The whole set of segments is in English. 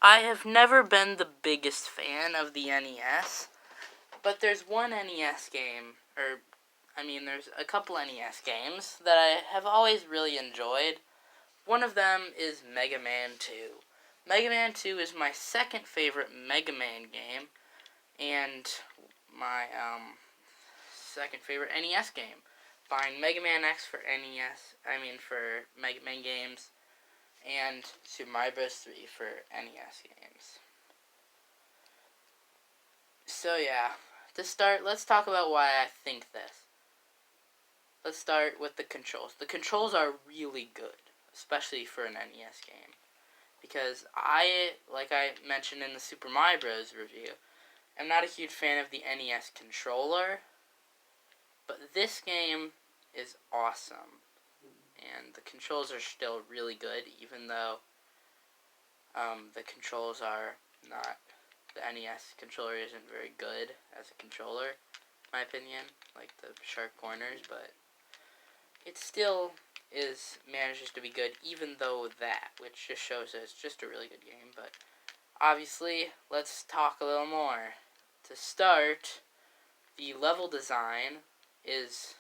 I have never been the biggest fan of the NES, but there's one NES game, there's a couple NES games that I have always really enjoyed. One of them is Mega Man 2. Mega Man 2 is my second favorite Mega Man game, and my second favorite NES game. Behind Mega Man X for for Mega Man games, and Super Mario Bros. 3 for NES games. So yeah, to start, let's talk about why I think this. Let's start with the controls. The controls are really good, especially for an NES game. Because like I mentioned in the Super Mario Bros. Review, I'm not a huge fan of the NES controller, but this game is awesome. And the controls are still really good, even though the controls are not... The NES controller isn't very good as a controller, in my opinion, like the sharp corners, but it still manages to be good, even though that, which just shows that it's just a really good game. But obviously, let's talk a little more. To start, the level design is,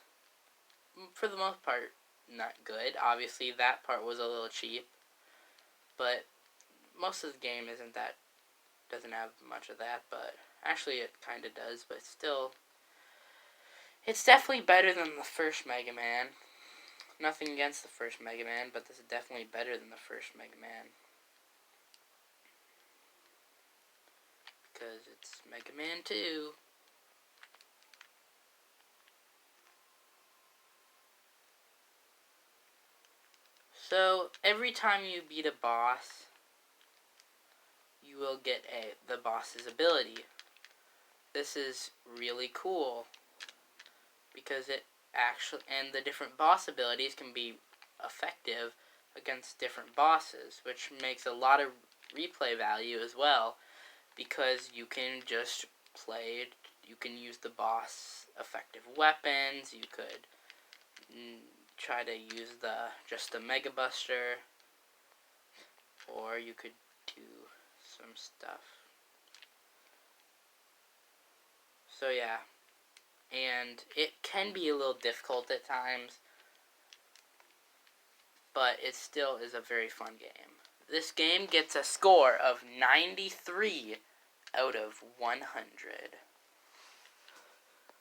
for the most part, not good. Obviously, that part was a little cheap, but most of the game doesn't have much of that, but actually it kind of does, but still, it's definitely better than the first Mega Man. Nothing against the first Mega Man, but this is definitely better than the first Mega Man. Because it's Mega Man 2. So, every time you beat a boss, you will get the boss's ability. This is really cool, because and the different boss abilities can be effective against different bosses, which makes a lot of replay value as well, because you can just you can use the boss effective weapons, you could try to use just the Mega Buster, or you could do some stuff. So yeah, and it can be a little difficult at times, but it still is a very fun game. This game gets a score of 93 out of 100.